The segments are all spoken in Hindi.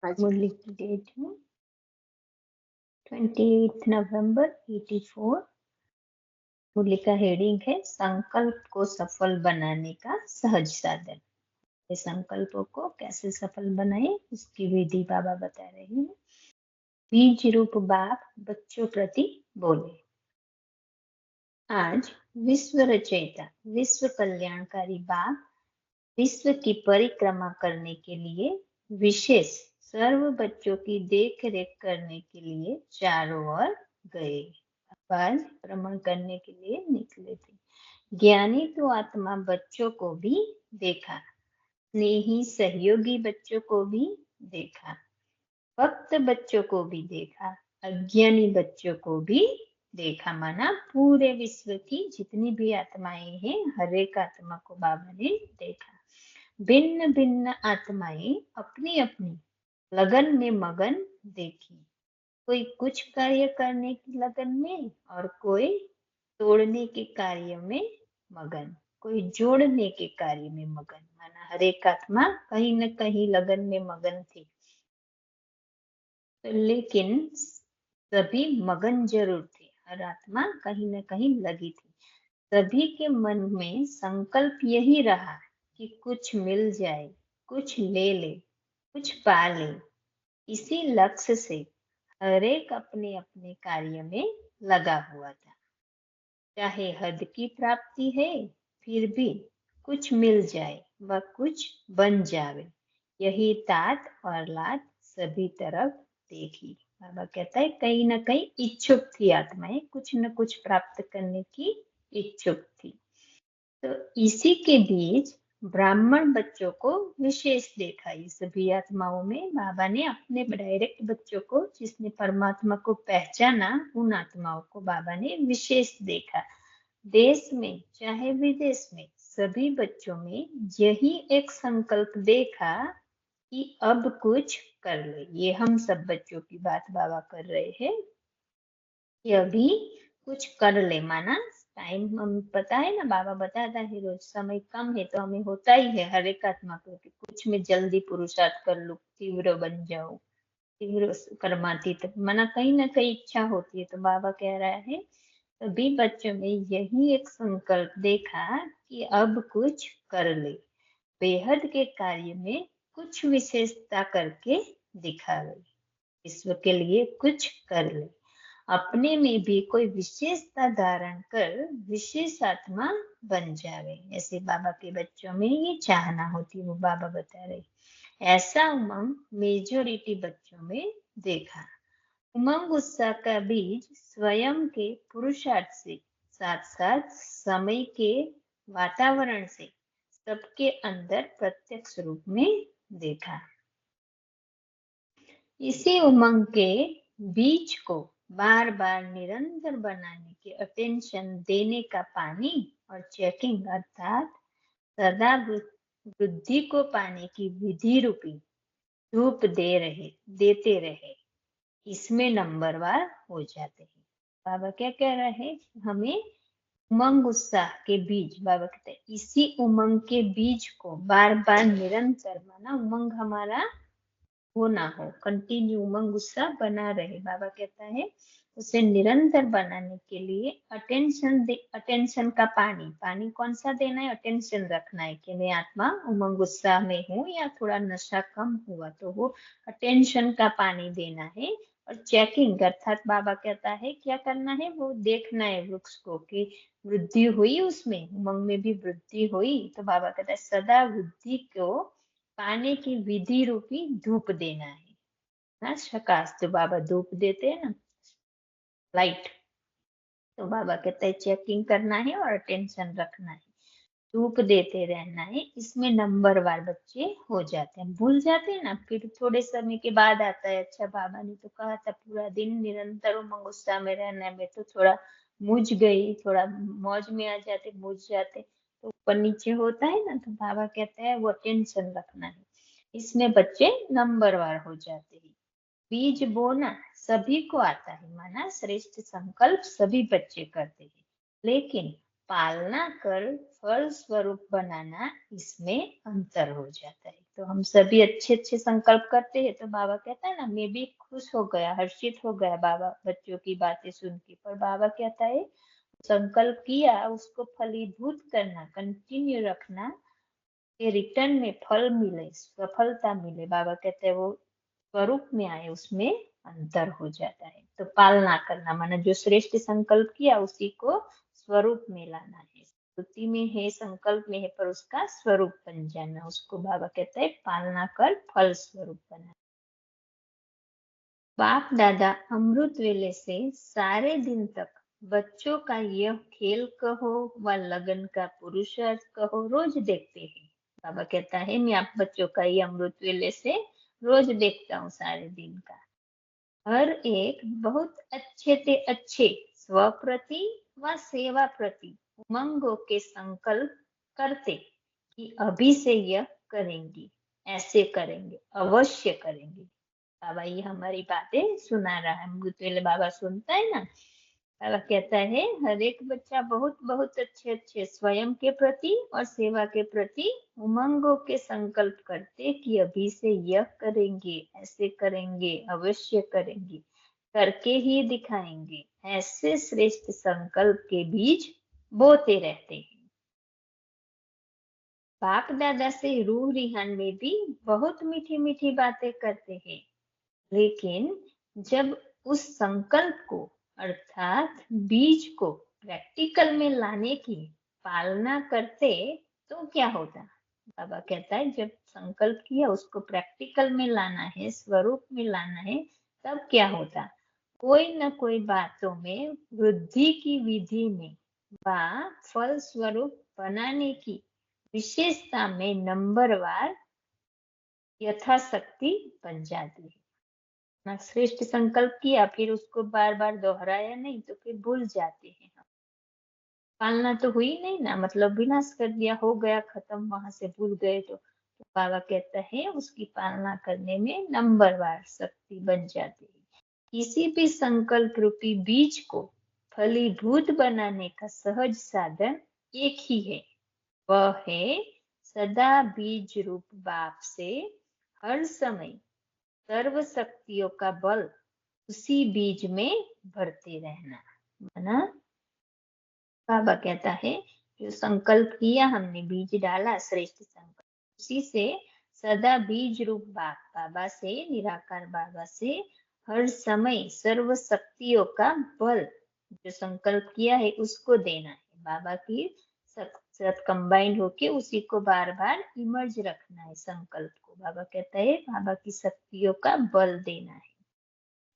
मुरली की डेट है 28 नवंबर 84। मुरली का हेडिंग है संकल्प को सफल बनाने का सहज साधन। ये संकल्पों को कैसे सफल बनाए इसकी विधि बाबा बता रहे हैं। बीज रूप बाप बच्चों प्रति बोले। आज विश्व रचयिता विश्व कल्याणकारी बाप विश्व की परिक्रमा करने के लिए विशेष सर्व बच्चों की देख रेख करने के लिए चारों ओर गए। आज भ्रमण करने के लिए निकले थे। ज्ञानी तो आत्मा बच्चों को भी देखा, स्नेही सहयोगी बच्चों को भी देखा, भक्त बच्चों को भी देखा, अज्ञानी बच्चों को भी देखा। माना पूरे विश्व की जितनी भी आत्माएं हैं हर एक आत्मा को बाबा ने देखा। भिन्न भिन्न आत्माएं अपनी अपनी लगन में मगन देखी। कोई कुछ कार्य करने की लगन में और कोई तोड़ने के कार्य में मगन, कोई जोड़ने के कार्य में मगन। माना हर एक आत्मा कहीं न कहीं लगन में मगन थी, लेकिन सभी मगन जरूर थे। हर आत्मा कहीं न कहीं लगी थी। सभी के मन में संकल्प यही रहा कि कुछ मिल जाए, कुछ ले ले, कुछ पा ले। इसी लक्ष्य से हर एक अपने अपने कार्य में लगा हुआ था। चाहे हद की प्राप्ति है, फिर भी कुछ मिल जाए व कुछ बन जावे, यही तात और लात सभी तरफ देखी। बाबा कहता है कहीं ना कहीं इच्छुक थी आत्माएं, कुछ न कुछ प्राप्त करने की इच्छुक थी। तो इसी के बीच ब्राह्मण बच्चों को विशेष देखा। ये सभी आत्माओं में बाबा ने अपने डायरेक्ट बच्चों को, जिसने परमात्मा को पहचाना, उन आत्माओं को बाबा ने विशेष देखा। देश में चाहे विदेश में सभी बच्चों में यही एक संकल्प देखा कि अब कुछ कर ले। ये हम सब बच्चों की बात बाबा कर रहे हैं कि अभी कुछ कर ले। माना टाइम हम पता है ना, बाबा बताता है रोज समय कम है तो हमें होता ही है हर एक आत्मा को कि कुछ में जल्दी पुरुषार्थ कर लूं, तीव्र बन जाऊं, तीव्र कर्मातीत। माना कहीं ना कहीं इच्छा होती है। तो बाबा कह रहा है सभी बच्चों में यही एक संकल्प देखा कि अब कुछ कर ले, बेहद के कार्य में कुछ विशेषता करके दिखा ले, विश्व के लिए कुछ कर ले, अपने में भी कोई विशेषता धारण कर विशेष आत्मा बन जावे। ऐसे बाबा के बच्चों में ये चाहना होती है, वो बाबा बता रहे। ऐसा उमंग मेजोरिटी बच्चों में देखा। उमंग उत्साह का बीज स्वयं के पुरुषार्थ से साथ साथ समय के वातावरण से सबके अंदर प्रत्यक्ष रूप में देखा। इसी उमंग के बीज को बार बार निरंतर बनाने के अटेंशन देने का पानी और चेकिंग अर्थात सदा वृद्धि को पाने की विधि रूपी धूप देते रहे, इसमें नंबरवार हो जाते हैं। बाबा क्या कह रहे हैं, हमें उमंग उत्साह के बीज, बाबा कहते हैं इसी उमंग के बीज को बार बार निरंतर, माना उमंग हमारा हो ना हो, कंटिन्यू उमंग उत्साह बना रहे। बाबा कहता है उसे निरंतर बनाने के लिए अटेंशन का पानी कौन सा देना है, अटेंशन रखना है कि मैं आत्मा उमंग उत्साह में हूँ या थोड़ा नशा कम हुआ तो वो अटेंशन का पानी देना है। और चेकिंग अर्थात बाबा कहता है क्या करना है, वो देखना है वृक्ष को कि वृद्धि हुई, उसमें उमंग में भी वृद्धि हुई। तो बाबा कहता है सदा वृद्धि को पाने की विधि रूपी धूप देना है ना। प्रकाश तो बाबा धूप देते हैं ना, लाइट। तो बाबा कहते हैं चेकिंग करना है और अटेंशन रखना है, धूप देते रहना है। इसमें नंबरवार बच्चे हो जाते हैं, भूल जाते हैं ना, फिर थोड़े समय के बाद आता है अच्छा बाबा ने तो कहा था पूरा दिन निरंतर उमंग उत्साह में रहना है, मैं तो थोड़ा मुझ गई, थोड़ा मौज में आ जाते, मुझ जाते, तो ऊपर नीचे होता है ना। तो बाबा कहते हैं वो अटेंशन रखना है, इसमें बच्चे नंबरवार हो जाते हैं। बीज बोना सभी को आता है, माना श्रेष्ठ संकल्प सभी बच्चे करते हैं, लेकिन पालना कर फल स्वरूप बनाना, इसमें अंतर हो जाता है। तो हम सभी अच्छे अच्छे संकल्प करते हैं तो बाबा कहता है ना, मैं भी खुश हो गया, हर्षित हो गया बाबा बच्चों की बातें सुन के। पर बाबा कहता है संकल्प किया उसको फलीभूत करना, कंटिन्यू रखना, के रिटर्न में फल मिले, सफलता मिले। बाबा कहते हैं वो स्वरूप में आए, उसमें अंतर हो जाता है। तो पालना करना माना जो श्रेष्ठ संकल्प किया उसी को स्वरूप में लाना है। स्तुति में है, संकल्प में है, पर उसका स्वरूप बन जाना, उसको बाबा कहते हैं पालना कर फल स्वरूप बना। बाप दादा अमृत वेले से सारे दिन तक बच्चों का यह खेल कहो व लगन का पुरुषार्थ कहो रोज देखते हैं। बाबा कहता है मैं आप बच्चों का ये अमृत वेले से रोज देखता हूँ सारे दिन का। हर एक बहुत अच्छे से अच्छे स्वप्रति व सेवा प्रति उमंगों के संकल्प करते कि अभी से यह करेंगी, ऐसे करेंगे, अवश्य करेंगे। बाबा ये हमारी बातें सुना रहा है, मुतवेले बाबा सुनता है ना। बाबा कहता है हर एक बच्चा बहुत बहुत अच्छे अच्छे स्वयं के प्रति और सेवा के प्रति उमंगों के संकल्प करते कि अभी से यह करेंगे, ऐसे करेंगे, अवश्य करेंगे, करके ही दिखाएंगे, ऐसे श्रेष्ठ संकल्प के बीज बोते रहते हैं। बाप दादा से रूह रिहान में भी बहुत मीठी मीठी बातें करते हैं, लेकिन जब उस संकल्प को अर्थात बीज को प्रैक्टिकल में लाने की पालना करते तो क्या होता। बाबा कहता है जब संकल्प किया उसको प्रैक्टिकल में लाना है, स्वरूप में लाना है, तब क्या होता। कोई न कोई बातों में वृद्धि की विधि में व फल स्वरूप बनाने की विशेषता में नंबरवार यथाशक्ति बन जाती है। ना श्रेष्ठ संकल्प किया फिर उसको बार बार दोहराया नहीं तो फिर भूल जाते हैं हम। पालना तो हुई नहीं ना, मतलब विनाश कर दिया, हो गया खत्म, वहां से भूल गए तो बाबा कहता है उसकी पालना करने में नंबरवार शक्ति बन जाती है। किसी भी संकल्प रूपी बीज को फलीभूत बनाने का सहज साधन एक ही है, वह है सदा बीज रूप बाप से हर समय सर्व शक्तियों का बल उसी बीज में भरते रहना। माना बाबा कहता है जो संकल्प किया हमने, बीज डाला श्रेष्ठ संकल्प, उसी से सदा बीज रूप बाबा से, निराकार बाबा से हर समय सर्व शक्तियों का बल जो संकल्प किया है उसको देना है। बाबा की साथ कंबाइंड होके उसी को बार बार इमर्ज रखना है संकल्प को। बाबा कहता है बाबा की शक्तियों का बल देना है,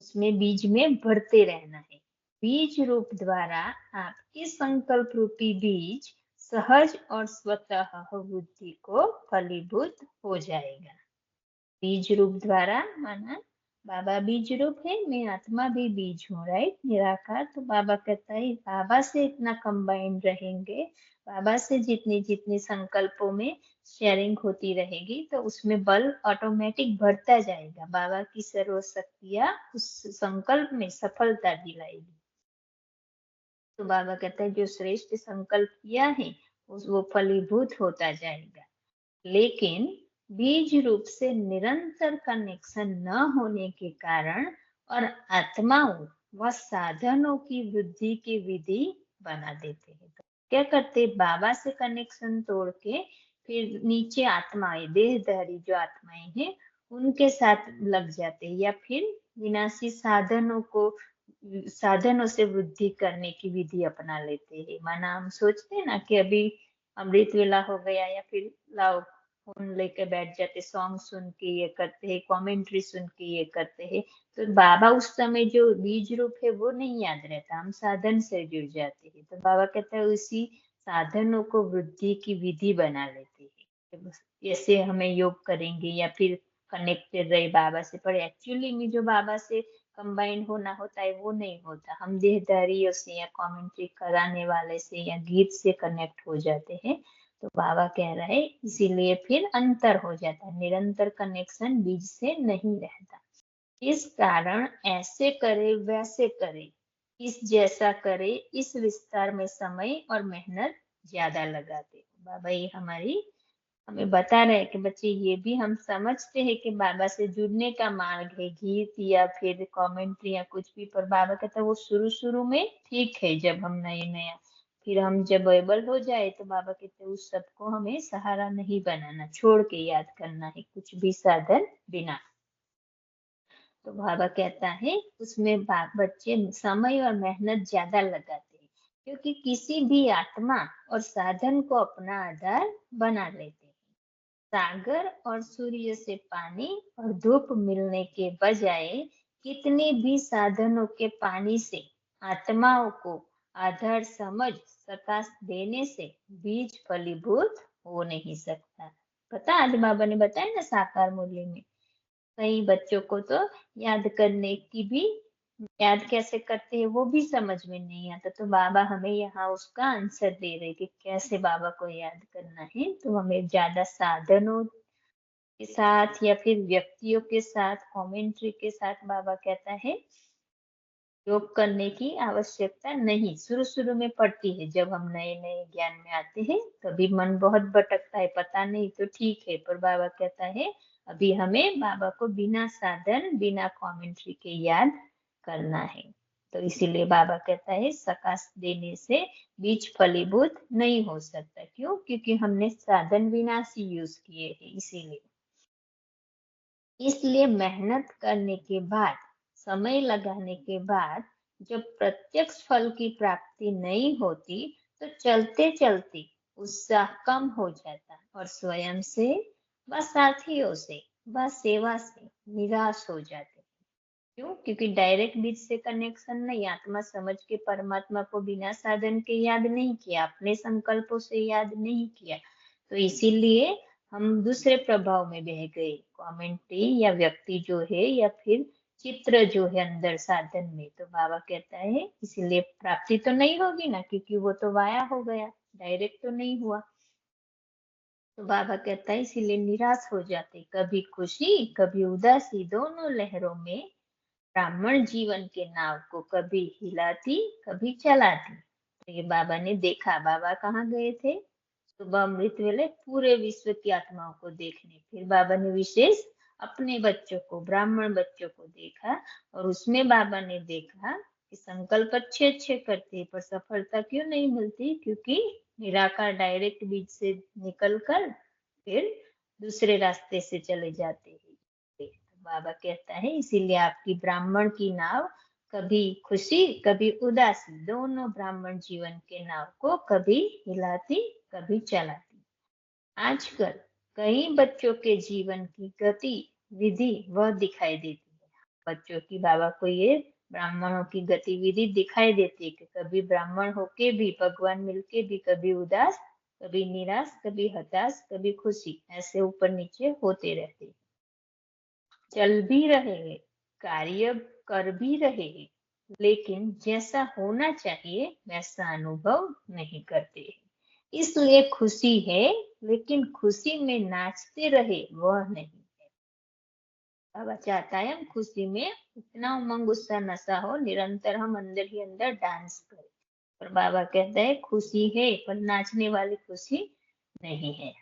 उसमें बीज में भरते रहना है। बीज रूप द्वारा आपके संकल्प रूपी बीज सहज और स्वतः बुद्धि को फलीभूत हो जाएगा। बीज रूप द्वारा माना बाबा बीज रूप है, मैं आत्मा भी बीज हूँ, राइट, निराकार। तो बाबा कहता है बाबा से इतना कंबाइंड रहेंगे, बाबा से जितनी जितनी संकल्पों में शेयरिंग होती रहेगी तो उसमें बल ऑटोमेटिक बढ़ता जाएगा। बाबा की सर्व शक्तियाँ उस संकल्प में सफलता दिलाएगी। तो बाबा कहता है जो श्रेष्ठ संकल्प किया है वो फलीभूत होता जाएगा। लेकिन बीज रूप से निरंतर कनेक्शन न होने के कारण और आत्माओं व साधनों की वृद्धि की विधि बना देते हैं। तो क्या करते, बाबा से कनेक्शन तोड़ के फिर नीचे आत्माएं, देहधारी जो आत्माएं हैं उनके साथ लग जाते हैं, या फिर विनाशी साधनों से वृद्धि करने की विधि अपना लेते हैं। माना हम सोचते हैं ना कि अभी अमृत वेला हो गया, या फिर लाओ फोन लेके बैठ जाते, सॉन्ग सुन के ये करते हैं, कमेंट्री सुन के ये करते हैं। तो बाबा उस समय जो बीज रूप है वो नहीं याद रहता, हम साधन से जुड़ जाते हैं। तो बाबा कहता है उसी साधनों को वृद्धि की विधि बना लेते हैं। जैसे हमें योग करेंगे या फिर कनेक्टेड रहे बाबा से, पर एक्चुअली में जो बाबा से कंबाइन होना होता है वो नहीं होता। हम देहधारियों से या कमेंट्री कराने वाले से या गीत से कनेक्ट हो जाते हैं। तो बाबा कह रहा है इसीलिए फिर अंतर हो जाता है, निरंतर कनेक्शन बीज से नहीं रहता। इस कारण ऐसे करे वैसे करे इस जैसा करे, इस विस्तार में समय और मेहनत ज्यादा लगाते। बाबा ये हमें बता रहे हैं कि बच्चे ये भी हम समझते हैं कि बाबा से जुड़ने का मार्ग है गीत या फिर कमेंट्री या कुछ भी, पर बाबा कहता है वो शुरू शुरू में ठीक है, जब हम नए नया, फिर हम जब एबल हो जाए तो बाबा कहते हैं उस सबको हमें सहारा नहीं बनाना, छोड़ के याद करना है कुछ भी साधन बिना। तो बाबा कहता है उसमें बच्चे समय और मेहनत ज्यादा लगाते हैं, क्योंकि किसी भी आत्मा और साधन को अपना आधार बना लेते हैं। सागर और सूर्य से पानी और धूप मिलने के बजाय कितने भी साधनों के पानी से आत्माओं को आधार समझ प्रकाश देने से बीज फलीभूत हो नहीं सकता। पता आज बाबा ने बताया ना साकार मूल्य में, कई बच्चों को तो याद करने की भी, याद कैसे करते हैं वो भी समझ में नहीं आता, तो बाबा हमें यहाँ उसका आंसर दे रहे कि कैसे बाबा को याद करना है। तो हमें ज्यादा साधनों के साथ या फिर व्यक्तियों के साथ कमेंट्री के साथ बाबा कहता है योग करने की आवश्यकता नहीं। शुरू शुरू में पड़ती है, जब हम नए नए ज्ञान में आते हैं तभी मन बहुत भटकता है, पता नहीं तो ठीक है, पर बाबा कहता है अभी हमें बाबा को बिना साधन बिना कमेंट्री के याद करना है। तो इसीलिए बाबा कहता है सकाश देने से बीज फलीभूत नहीं हो सकता। क्यों? क्योंकि हमने साधन विनाशी यूज किए हैं, इसीलिए। इसलिए मेहनत करने के बाद, समय लगाने के बाद जब प्रत्यक्ष फल की प्राप्ति नहीं होती तो चलते चलते उत्साह कम हो जाता और स्वयं से व साथियों से व सेवा से निराश हो जाते। क्यों? क्योंकि डायरेक्ट बीज से कनेक्शन नहीं, आत्मा समझ के परमात्मा को बिना साधन के याद नहीं किया, अपने संकल्पों से याद नहीं किया, तो इसीलिए हम दूसरे प्रभाव में बह गए, कमेंट्री या व्यक्ति जो है या फिर चित्र जो है अंदर साधन में। तो बाबा कहता है इसीलिए प्राप्ति तो नहीं होगी ना, क्योंकि वो तो वाया हो गया, डायरेक्ट तो नहीं हुआ। तो बाबा कहता है इसीलिए निराश हो जाते, कभी खुशी कभी उदासी, दोनों लहरों में ब्राह्मण जीवन के नाव को कभी हिलाती कभी चलाती। तो ये बाबा ने देखा, बाबा कहाँ गए थे? सुबह अमृत वेले पूरे विश्व की आत्माओं को देखने, फिर बाबा ने विशेष अपने बच्चों को, ब्राह्मण बच्चों को देखा, और उसमें बाबा ने देखा कि संकल्प अच्छे अच्छे करते हैं पर सफलता क्यों नहीं मिलती? क्योंकि निराकार डायरेक्ट बीज से निकलकर फिर दूसरे रास्ते से चले जाते हैं। बाबा कहता है इसीलिए आपकी ब्राह्मण की नाव कभी खुशी कभी उदासी, दोनों ब्राह्मण जीवन के नाव को कभी हिलाती कभी चलाती। आजकल कई बच्चों के जीवन की गति विधि वह दिखाई देती है। बच्चों की बाबा को ये ब्राह्मणों की गतिविधि दिखाई देती है कि कभी ब्राह्मण होके भी, भगवान मिलके भी कभी उदास, कभी निराश, कभी हताश, कभी खुशी, ऐसे ऊपर नीचे होते रहते हैं। चल भी रहे हैं, कार्य कर भी रहे हैं, लेकिन जैसा होना चाहिए वैसा अनुभव नहीं करते। इसलिए खुशी है, लेकिन खुशी में नाचते रहे वह नहीं है। बाबा चाहता है हम खुशी में इतना उमंग उत्साह नशा हो, निरंतर हम अंदर ही अंदर डांस करें। पर बाबा कहता है खुशी है पर नाचने वाली खुशी नहीं है।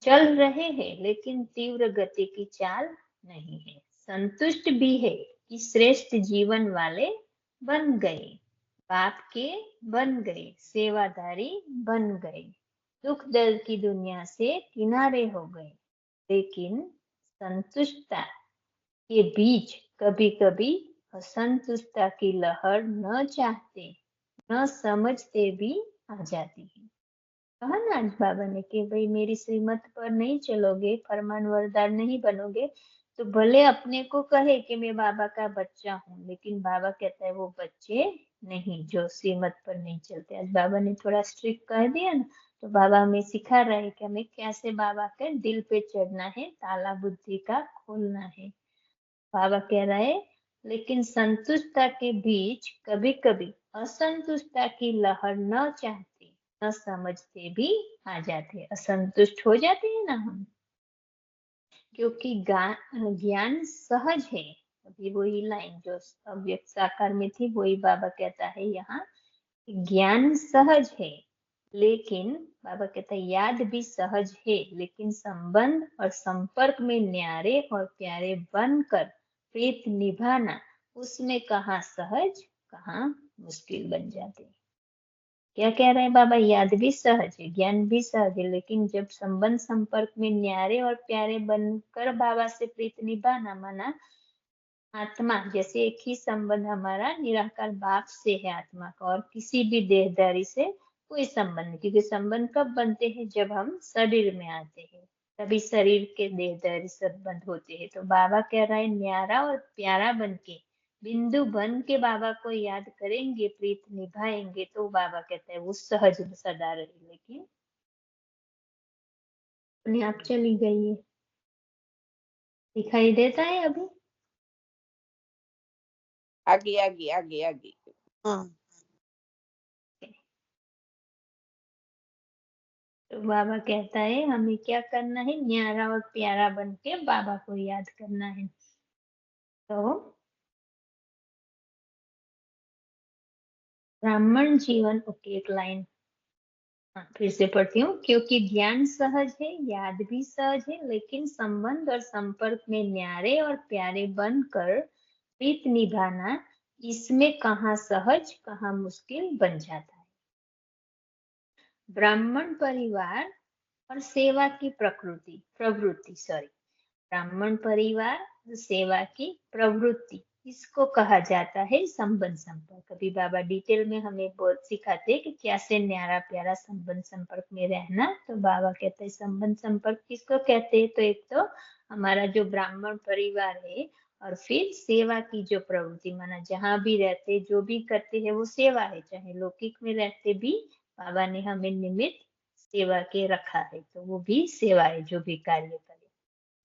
चल रहे हैं लेकिन तीव्र गति की चाल नहीं है। संतुष्ट भी है कि श्रेष्ठ जीवन वाले बन गए, बाप के बन गए, सेवादारी बन गए, दुख दर्द की दुनिया से किनारे हो गए। लेकिन संतुष्टता के बीच कभी कभी असंतुष्टता की लहर न चाहते न समझते भी आ जाती है। कहा ना आज बाबा ने कि भाई मेरी श्रीमत पर नहीं चलोगे, फरमान वरदार नहीं बनोगे, तो भले अपने को कहे कि मैं बाबा का बच्चा हूँ, लेकिन बाबा कहता है वो बच्चे नहीं जो श्रीमत पर नहीं चलते। आज बाबा ने थोड़ा स्ट्रिक्ट कह दिया ना, तो बाबा हमें सिखा रहा है कि हमें कैसे बाबा के दिल पे चढ़ना है, ताला बुद्धि का खोलना है। बाबा कह रहा है लेकिन संतुष्टता के बीच कभी कभी असंतुष्टता की लहर न चाहते न समझते भी आ जाते, असंतुष्ट हो जाते हैं ना हम, क्योंकि ज्ञान सहज है, ये वही लाइन जो अव्यक्त साकार में थी, वही बाबा कहता है यहाँ। ज्ञान सहज है, लेकिन बाबा कहता है याद भी सहज है, लेकिन संबंध और संपर्क में न्यारे और प्यारे बनकर प्रीत निभाना, उसमें कहाँ सहज कहाँ मुश्किल बन जाते हैं। क्या कह रहे हैं बाबा? याद भी सहज है, ज्ञान भी सहज है, लेकिन जब संबंध संपर्क में न्यारे और प्यारे बनकर बाबा से प्रीत निभाना, माना आत्मा, जैसे एक ही संबंध हमारा निराकार बाप से है आत्मा का, और किसी भी देहधारी से कोई संबंध नहीं, क्योंकि संबंध कब बनते हैं? जब हम शरीर में आते हैं, तभी शरीर के देहधारी संबंध होते हैं। तो बाबा कह रहा है न्यारा और प्यारा बन के, बिंदु बन के बाबा को याद करेंगे, प्रीत निभाएंगे, तो बाबा कहता है वो सहज सदा रहे। लेकिन अपने आप चली गई है, दिखाई देता है अभी? आगे आगे आगे आगे। हाँ, तो बाबा कहता है हमें क्या करना है? न्यारा और प्यारा बन के बाबा को याद करना है। तो ब्राह्मण जीवन, ओके एक लाइन फिर से पढ़ती हूँ। क्योंकि ज्ञान सहज है, याद भी सहज है, लेकिन संबंध और संपर्क में न्यारे और प्यारे बनकर प्रीत निभाना, इसमें कहाँ सहज कहाँ मुश्किल बन जाता है। ब्राह्मण परिवार और सेवा की प्रवृत्ति ब्राह्मण परिवार सेवा की प्रवृत्ति, इसको कहा जाता है संबंध संपर्क। अभी बाबा डिटेल में हमें बहुत सिखाते हैं कि कैसे न्यारा प्यारा संबंध संपर्क में रहना। तो बाबा कहते हैं संबंध संपर्क किसको कहते हैं? तो एक तो हमारा जो ब्राह्मण परिवार है, और फिर सेवा की जो प्रवृत्ति, माना जहाँ भी रहते जो भी करते हैं वो सेवा है, चाहे लौकिक में रहते भी बाबा ने हमें निमित्त सेवा के रखा है, तो वो भी सेवा है जो भी कार्य करे।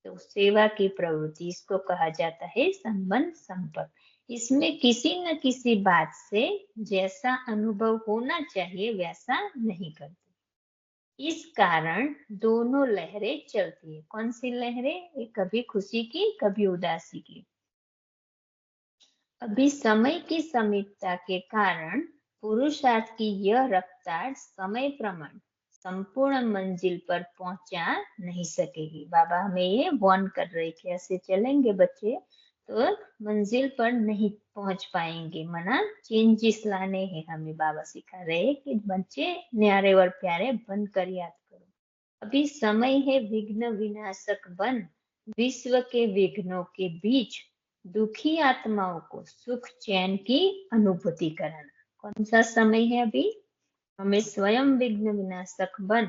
तो सेवा की प्रवृत्ति, इसको कहा जाता है संबंध संपर्क। इसमें किसी न किसी बात से जैसा अनुभव होना चाहिए वैसा नहीं करते। इस कारण दोनों लहरें चलती है। कौन सी लहरें? कभी खुशी की कभी उदासी की। अभी समय की समीपता के कारण पुरुषार्थ की यह रफ्तार समय प्रमाण संपूर्ण मंजिल पर पहुंचा नहीं सकेगी। बाबा हमें ये वार्न कर रहे कि ऐसे चलेंगे बच्चे तो मंजिल पर नहीं पहुंच पाएंगे, मना चेंजेस लाने हैं हमें। बाबा सिखा रहे कि बच्चे न्यारे और प्यारे बनकर याद करो। अभी समय है विघ्न विनाशक बन, विश्व के विघ्नों के बीच दुखी आत्माओं को सुख चैन की अनुभूति कराना। कौन सा समय है अभी? हमें स्वयं विघ्न विनाशक बन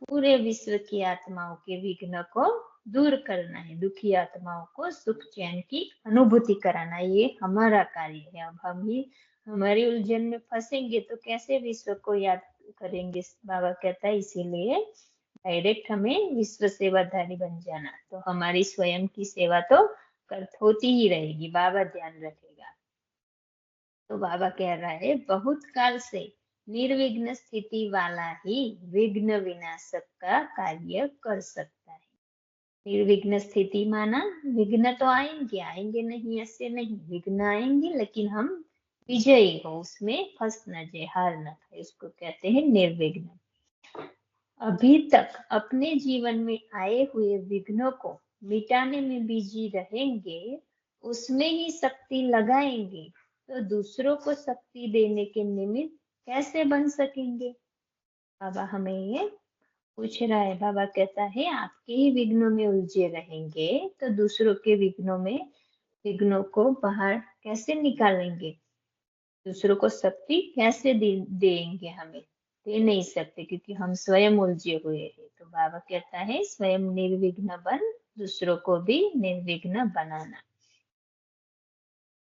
पूरे विश्व की आत्माओं के विघ्न को दूर करना है, दुखी आत्माओं को सुख चैन की अनुभूति कराना, ये हमारा कार्य है। अब हम ही हमारी उलझन में फंसेंगे तो कैसे विश्व को याद करेंगे? बाबा कहता है इसीलिए डायरेक्ट हमें विश्व सेवाधारी बन जाना, तो हमारी स्वयं की सेवा तो होती ही रहेगी, बाबा ध्यान रखेगा। तो बाबा कह रहा है बहुत काल से निर्विघ्न स्थिति वाला ही विघ्न विनाशक का कार्य कर सकता है। निर्विघ्न स्थिति माना विघ्न तो आएंगे आएंगे नहीं ऐसे नहीं, विघ्न आएंगे लेकिन हम विजयी हो, उसमें फंस न जाए, हार न खाए, उसको कहते हैं निर्विघ्न। अभी तक अपने जीवन में आए हुए विघ्नों को मिटाने में बिजी रहेंगे, उसमें ही शक्ति लगाएंगे, तो दूसरों को शक्ति देने के निमित्त कैसे बन सकेंगे? बाबा हमें ये पूछ रहा है। बाबा कहता है आपके ही विघ्नों में उलझे रहेंगे तो दूसरों के विघ्नों को बाहर कैसे निकालेंगे? दूसरों को शक्ति कैसे देंगे? हमें दे नहीं सकते क्योंकि हम स्वयं उलझे हुए हैं। तो बाबा कहता है स्वयं निर्विघ्न बन दूसरों को भी निर्विघ्न बनाना।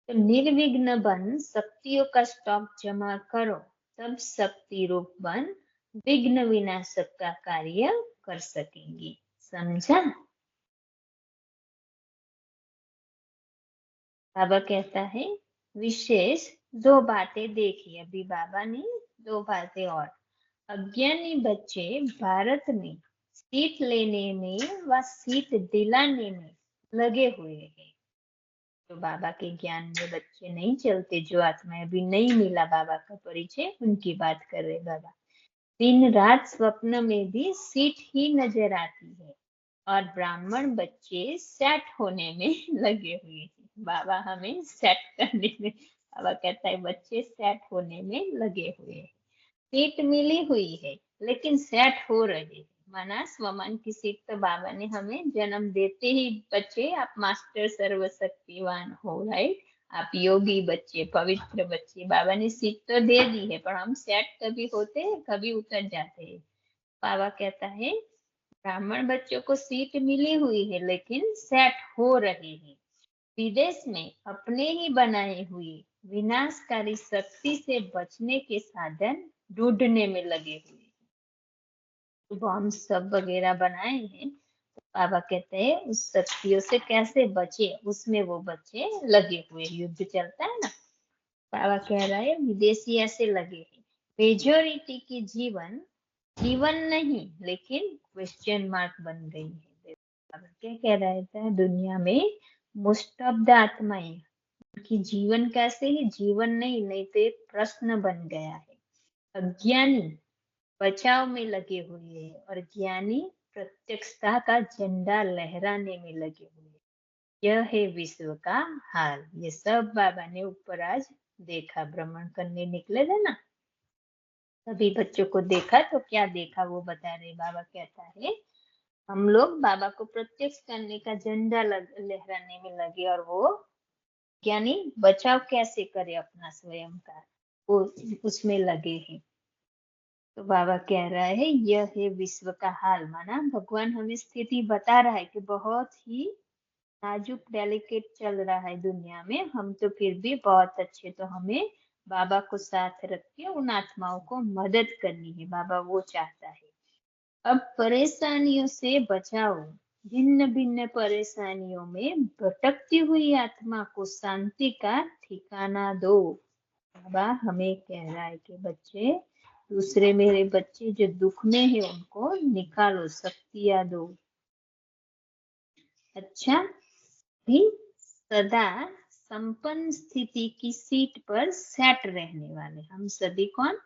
तो निर्विघ्न बन शक्तियों का स्टॉक जमा करो, तब शक्ति रूप बन विघ्न विनाशक का कार्य कर सकेंगी। समझा? बाबा कहता है विशेष दो बातें देखी। अभी बाबा ने दो बातें और। अज्ञानी बच्चे भारत में सीट लेने में व सीट दिलाने में लगे हुए हैं। तो बाबा के ज्ञान में बच्चे नहीं चलते, जो आत्माएं अभी नहीं मिला बाबा का परिचय, उनकी बात कर रहे बाबा। दिन रात स्वप्न में भी सीट ही नजर आती है और ब्राह्मण बच्चे सेट होने में लगे हुए हैं। बाबा हमें सेट करने में, बाबा कहता है बच्चे सेट होने में लगे हुए हैं। सीट मिली हुई है लेकिन सेट हो रहे हैं। माना स्वमान की सीट तो बाबा ने हमें जन्म देते ही, बच्चे आप मास्टर सर्वशक्तिवान हो, राइट, आप योगी बच्चे, पवित्र बच्चे, बाबा ने सीट तो दे दी है, पर हम सेट कभी होते हैं, कभी उतर जाते हैं। बाबा कहता है ब्राह्मण बच्चों को सीट मिली हुई है लेकिन सेट हो रहे हैं। विदेश में अपने ही बनाए हुए विनाशकारी शक्ति से बचने के साधन ढूंढने में लगे हुए हैं। तो बम सब वगैरह बनाए हैं, तो बाबा कहते हैं उस शक्तियों से कैसे बचे, उसमें वो बच्चे लगे हुए, युद्ध चलता है ना। बाबा कह रहा है विदेशी ऐसे लगे हैं, मेजोरिटी की जीवन जीवन नहीं लेकिन क्वेश्चन मार्क बन गई है। बाबा क्या कह रहा था, दुनिया में मोस्ट ऑफ द आत्माएं, उनकी जीवन कैसे ही जीवन नहीं तो एक प्रश्न बन गया है। अज्ञानी बचाव में लगे हुए हैं और ज्ञानी प्रत्यक्षता का झंडा लहराने में लगे हुए हैं। यह है विश्व का हाल। ये सब बाबा ने ऊपर आज देखा, भ्रमण करने निकले थे ना, सभी बच्चों को देखा, तो क्या देखा वो बता रहे। बाबा कहता है हम लोग बाबा को प्रत्यक्ष करने का झंडा लहराने में लगे और वो यानी बचाव कैसे करे अपना स्वयं का, वो उसमें लगे हैं। तो बाबा कह रहा है यह है विश्व का हाल। माना भगवान हमें स्थिति बता रहा है कि बहुत ही नाजुक डेलिकेट चल रहा है दुनिया में, हम तो फिर भी बहुत अच्छे, तो हमें बाबा को साथ रख के उन आत्माओं को मदद करनी है, बाबा वो चाहता है। अब परेशानियों से बचाओ, भिन्न भिन्न परेशानियों में भटकती हुई आत्मा को शांति का ठिकाना दो। बाबा हमें कह रहा है कि बच्चे, दूसरे मेरे बच्चे जो दुख में है उनको निकालो, शक्तियां दो। अच्छा, भी सदा संपन्न स्थिति की सीट पर सेट रहने वाले, हम सभी कौन,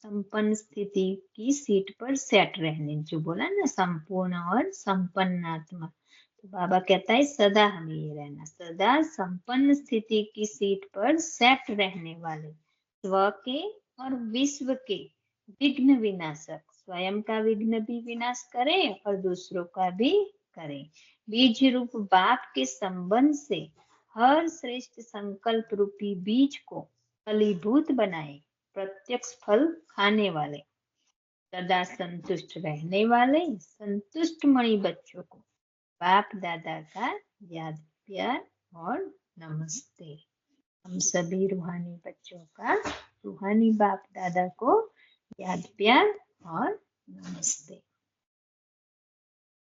संपन्न स्थिति की सीट पर सेट रहने, जो बोला ना संपूर्ण और संपन्न आत्मा, तो बाबा कहता है सदा हमें ये रहना, सदा संपन्न स्थिति की सीट पर सेट रहने वाले, स्व के और विश्व के विघ्न विनाशक, स्वयं का विघ्न भी विनाश करें और दूसरों का भी करें। बीज रूप बाप के संबंध से हर श्रेष्ठ संकल्प रूपी बीज को फलीभूत बनाए, प्रत्यक्ष फल खाने वाले, सदा संतुष्ट रहने वाले संतुष्ट मणि बच्चों को बाप दादा का याद प्यार और नमस्ते। हम सभी रूहानी बच्चों का रूहानी बाप दादा को याद प्यार और नमस्ते।